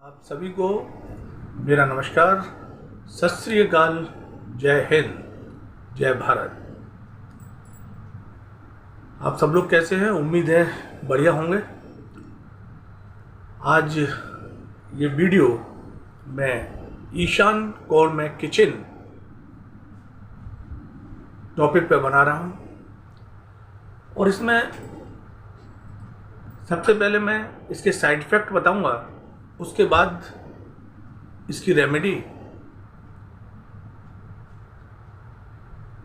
आप सभी को मेरा नमस्कार, सत श्री अकाल, जय हिंद, जय भारत। आप सब लोग कैसे हैं? उम्मीद है बढ़िया होंगे। आज ये वीडियो मैं ईशान कोण में किचन टॉपिक पे बना रहा हूँ और इसमें सबसे पहले मैं इसके साइड इफ़ेक्ट बताऊंगा, उसके बाद इसकी रेमेडी।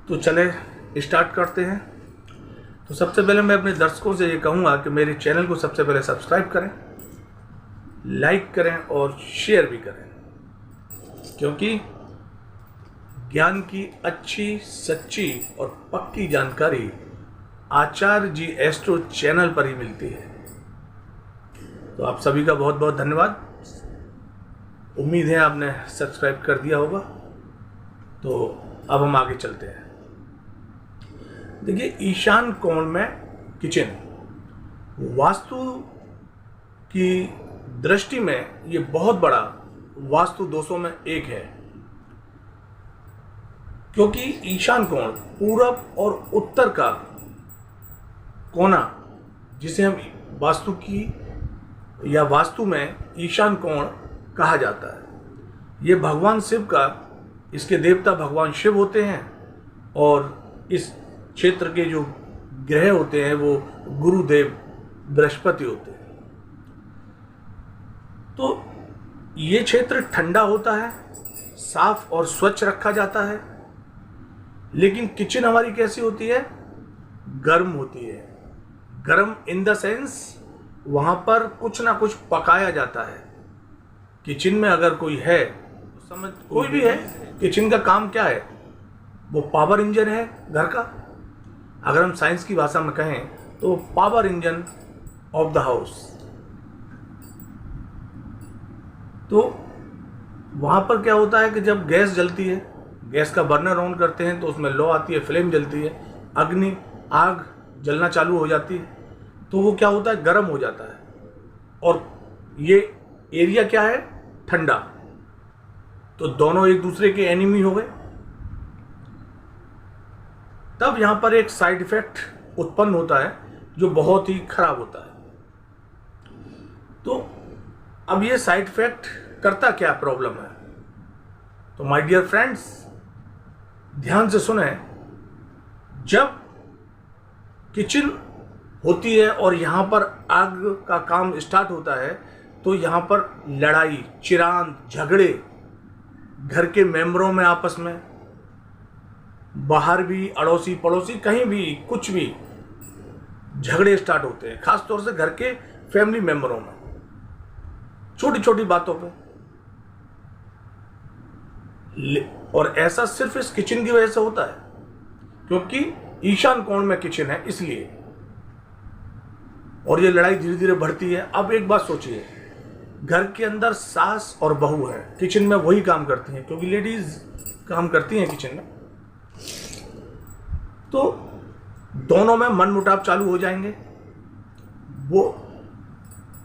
तो चले स्टार्ट करते हैं। तो सबसे पहले मैं अपने दर्शकों से ये कहूँगा कि मेरे चैनल को सबसे पहले सब्सक्राइब करें, लाइक करें और शेयर भी करें, क्योंकि ज्ञान की अच्छी, सच्ची और पक्की जानकारी आचार्य जी एस्ट्रो चैनल पर ही मिलती है। तो आप सभी का बहुत बहुत धन्यवाद। उम्मीद है आपने सब्सक्राइब कर दिया होगा। तो अब हम आगे चलते हैं। देखिए, ईशान कोण में किचन वास्तु की दृष्टि में ये बहुत बड़ा वास्तु दोषों में एक है, क्योंकि ईशान कोण पूरब और उत्तर का कोना, जिसे हम वास्तु की या वास्तु में ईशान कोण कहा जाता है, ये भगवान शिव का, इसके देवता भगवान शिव होते हैं और इस क्षेत्र के जो ग्रह होते हैं वो गुरुदेव बृहस्पति होते हैं। तो ये क्षेत्र ठंडा होता है, साफ और स्वच्छ रखा जाता है। लेकिन किचन हमारी कैसी होती है? गर्म होती है। गर्म इन द सेंस वहाँ पर कुछ ना कुछ पकाया जाता है। किचन में अगर कोई है, समझ कोई भी है, किचन का काम क्या है? वो पावर इंजन है घर का। अगर हम साइंस की भाषा में कहें तो power engine of the house. तो वहाँ पर क्या होता है कि जब गैस जलती है, गैस का बर्नर ऑन करते हैं तो उसमें लौ आती है, फ्लेम जलती है, अग्नि आग जलना चालू हो जाती है। तो वो क्या होता है? गर्म हो जाता है। और ये एरिया क्या है? ठंडा। तो दोनों एक दूसरे के एनिमी हो गए। तब यहां पर एक साइड इफेक्ट उत्पन्न होता है जो बहुत ही खराब होता है। तो अब ये साइड इफेक्ट करता क्या प्रॉब्लम है? तो माय डियर फ्रेंड्स, ध्यान से सुने। जब किचन होती है और यहाँ पर आग का काम स्टार्ट होता है तो यहाँ पर लड़ाई, चिरांद, झगड़े घर के मेंबरों में आपस में, बाहर भी, अड़ोसी पड़ोसी, कहीं भी कुछ भी झगड़े स्टार्ट होते हैं, खासतौर से घर के फैमिली मेंबरों में, छोटी छोटी बातों पे। और ऐसा सिर्फ इस किचन की वजह से होता है, क्योंकि ईशान कोण में किचन है इसलिए। और ये लड़ाई धीरे धीरे बढ़ती है। अब एक बात सोचिए, घर के अंदर सास और बहू है, किचन में वही काम करती हैं, क्योंकि लेडीज काम करती हैं किचन में। तो दोनों में मनमुटाव चालू हो जाएंगे। वो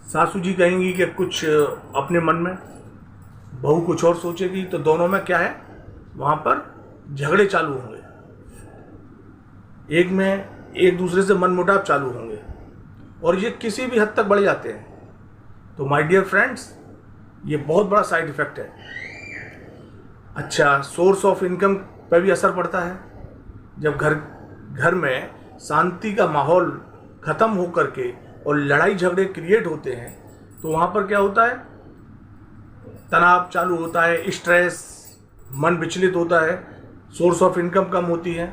सासू जी कहेंगी कि कुछ अपने मन में, बहू कुछ और सोचेगी। तो दोनों में क्या है? वहां पर झगड़े चालू होंगे, एक में एक दूसरे से मनमुटाव चालू होंगे और ये किसी भी हद तक बढ़ जाते हैं। तो माय डियर फ्रेंड्स, ये बहुत बड़ा साइड इफेक्ट है। अच्छा, सोर्स ऑफ इनकम पर भी असर पड़ता है। जब घर में शांति का माहौल खत्म हो करके और लड़ाई झगड़े क्रिएट होते हैं तो वहाँ पर क्या होता है? तनाव चालू होता है, स्ट्रेस, मन विचलित होता है, सोर्स ऑफ इनकम कम होती है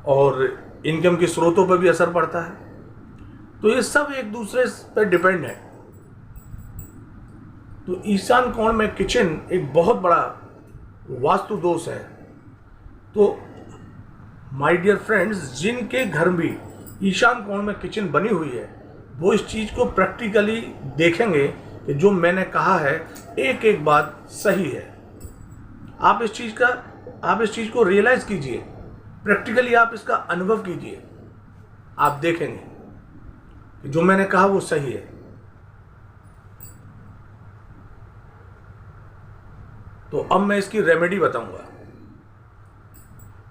और इनकम के स्रोतों पर भी असर पड़ता है। तो ये सब एक दूसरे पर डिपेंड है। तो ईशान कोण में किचन एक बहुत बड़ा वास्तु दोष है। तो माय डियर फ्रेंड्स, जिनके घर भी ईशान कोण में किचन बनी हुई है वो इस चीज़ को प्रैक्टिकली देखेंगे कि जो मैंने कहा है एक एक बात सही है। आप इस चीज़ को रियलाइज कीजिए, प्रैक्टिकली आप इसका अनुभव कीजिए, आप देखेंगे जो मैंने कहा वो सही है। तो अब मैं इसकी रेमेडी बताऊंगा।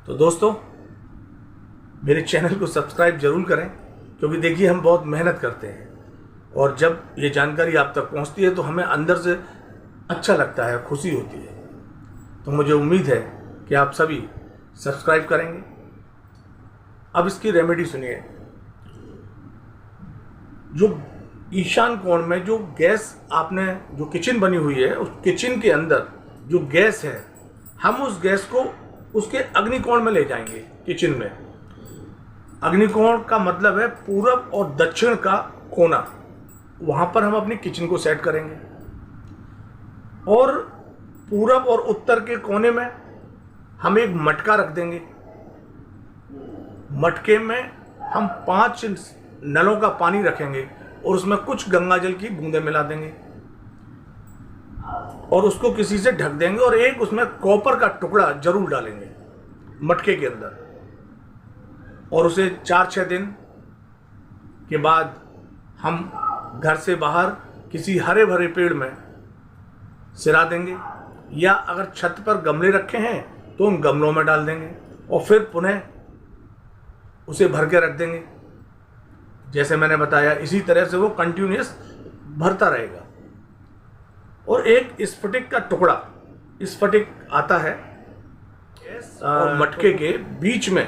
तो दोस्तों, मेरे चैनल को सब्सक्राइब जरूर करें, क्योंकि देखिए हम बहुत मेहनत करते हैं और जब ये जानकारी आप तक पहुंचती है तो हमें अंदर से अच्छा लगता है, खुशी होती है। तो मुझे उम्मीद है कि आप सभी सब्सक्राइब करेंगे। अब इसकी रेमेडी सुनिए। जो ईशान कोण में जो गैस आपने जो किचन बनी हुई है, उस किचन के अंदर जो गैस है, हम उस गैस को उसके अग्निकोण में ले जाएंगे। किचन में अग्निकोण का मतलब है पूरब और दक्षिण का कोना, वहां पर हम अपनी किचन को सेट करेंगे। और पूरब और उत्तर के कोने में हम एक मटका रख देंगे। मटके में हम 5 नलों का पानी रखेंगे और उसमें कुछ गंगा जल की बूंदें मिला देंगे और उसको किसी से ढक देंगे और एक उसमें कॉपर का टुकड़ा जरूर डालेंगे मटके के अंदर। और उसे 4-6 दिन के बाद हम घर से बाहर किसी हरे भरे पेड़ में सिरा देंगे, या अगर छत पर गमले रखे हैं तो उन गमलों में डाल देंगे और फिर पुनः उसे भर के रख देंगे। जैसे मैंने बताया, इसी तरह से वो कंटिन्यूअस भरता रहेगा। और एक स्फटिक का टुकड़ा, स्फटिक आता है और मटके के बीच में,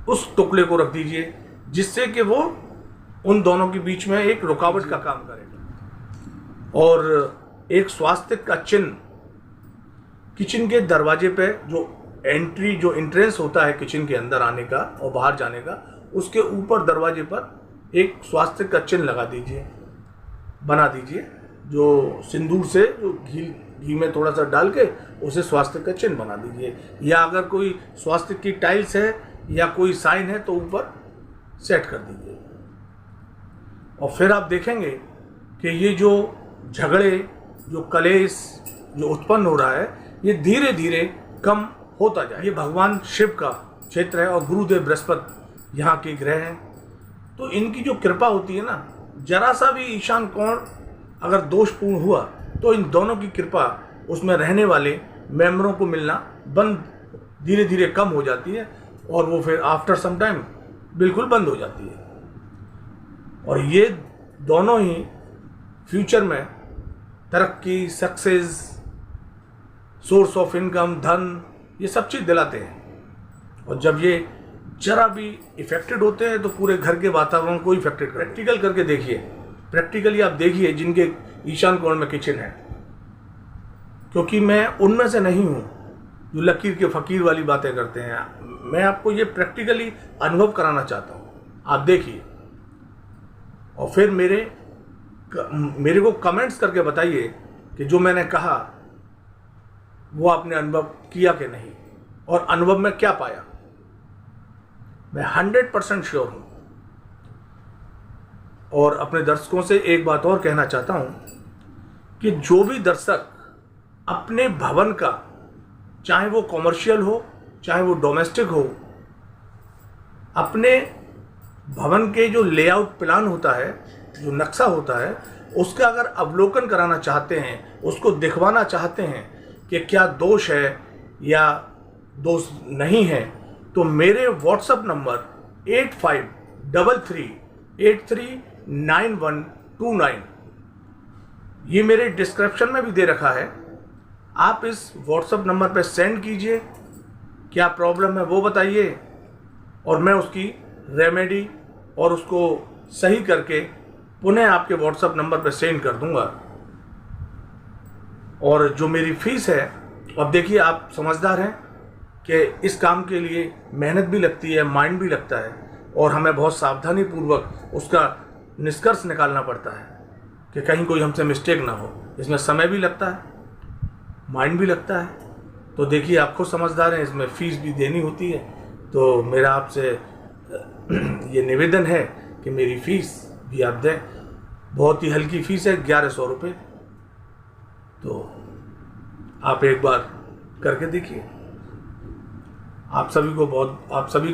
उस टुकड़े को रख दीजिए, जिससे कि वो उन दोनों के बीच में एक रुकावट का काम करेगा। और एक स्वास्तिक का चिन्ह किचन के दरवाजे पे, जो एंट्रेंस होता है किचन के अंदर आने का और बाहर जाने का, उसके ऊपर दरवाजे पर एक स्वास्तिक का चिन्ह लगा दीजिए, बना दीजिए। जो सिंदूर से जो घी में थोड़ा सा डाल के उसे स्वास्तिक का चिन्ह बना दीजिए, या अगर कोई स्वास्तिक की टाइल्स है या कोई साइन है तो ऊपर सेट कर दीजिए। और फिर आप देखेंगे कि ये जो झगड़े, जो कलेश जो उत्पन्न हो रहा है, ये धीरे धीरे कम होता जाए। ये भगवान शिव का क्षेत्र है और गुरुदेव बृहस्पति यहाँ के ग्रह हैं, तो इनकी जो कृपा होती है ना, जरा सा भी ईशान कोण अगर दोषपूर्ण हुआ तो इन दोनों की कृपा उसमें रहने वाले मेंबरों को मिलना बंद, धीरे धीरे कम हो जाती है और वो फिर आफ्टर सम टाइम बिल्कुल बंद हो जाती है। और ये दोनों ही फ्यूचर में तरक्की, सक्सेस, सोर्स ऑफ इनकम, धन, ये सब चीज़ दिलाते हैं। और जब ये जरा भी इफेक्टेड होते हैं तो पूरे घर के वातावरण को इफेक्टेड करते हैं। प्रैक्टिकल करके देखिए, प्रैक्टिकली आप देखिए जिनके ईशान कोण में किचन है, क्योंकि मैं उनमें से नहीं हूँ जो लकीर के फकीर वाली बातें करते हैं। मैं आपको ये प्रैक्टिकली अनुभव कराना चाहता हूँ, आप देखिए और फिर मेरे को कमेंट्स करके बताइए कि जो मैंने कहा वो आपने अनुभव किया कि नहीं और अनुभव में क्या पाया। मैं 100% श्योर हूं। और अपने दर्शकों से एक बात और कहना चाहता हूं कि जो भी दर्शक अपने भवन का, चाहे वो कॉमर्शियल हो चाहे वो डोमेस्टिक हो, अपने भवन के जो लेआउट प्लान होता है, जो नक्शा होता है, उसका अगर अवलोकन कराना चाहते हैं, उसको दिखवाना चाहते हैं कि क्या दोष है या दोष नहीं है, तो मेरे व्हाट्सएप नंबर 8533839129, ये मेरे डिस्क्रिप्शन में भी दे रखा है। आप इस व्हाट्सएप नंबर पर सेंड कीजिए, क्या प्रॉब्लम है वो बताइए और मैं उसकी रेमेडी और उसको सही करके पुनः आपके व्हाट्सएप नंबर पर सेंड कर दूंगा। और जो मेरी फीस है, अब देखिए आप समझदार हैं कि इस काम के लिए मेहनत भी लगती है, माइंड भी लगता है और हमें बहुत सावधानी पूर्वक उसका निष्कर्ष निकालना पड़ता है कि कहीं कोई हमसे मिस्टेक ना हो। इसमें समय भी लगता है, माइंड भी लगता है। तो देखिए आप खुद समझदार हैं, इसमें फ़ीस भी देनी होती है। तो मेरा आपसे ये निवेदन है कि मेरी फ़ीस भी आप दें। बहुत ही हल्की फ़ीस है, 1100 रुपये। तो आप एक बार करके देखिए। आप सभी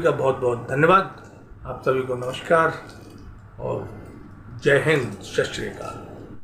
का बहुत बहुत धन्यवाद। आप सभी को नमस्कार और जय हिंद, सत श्री अकाल।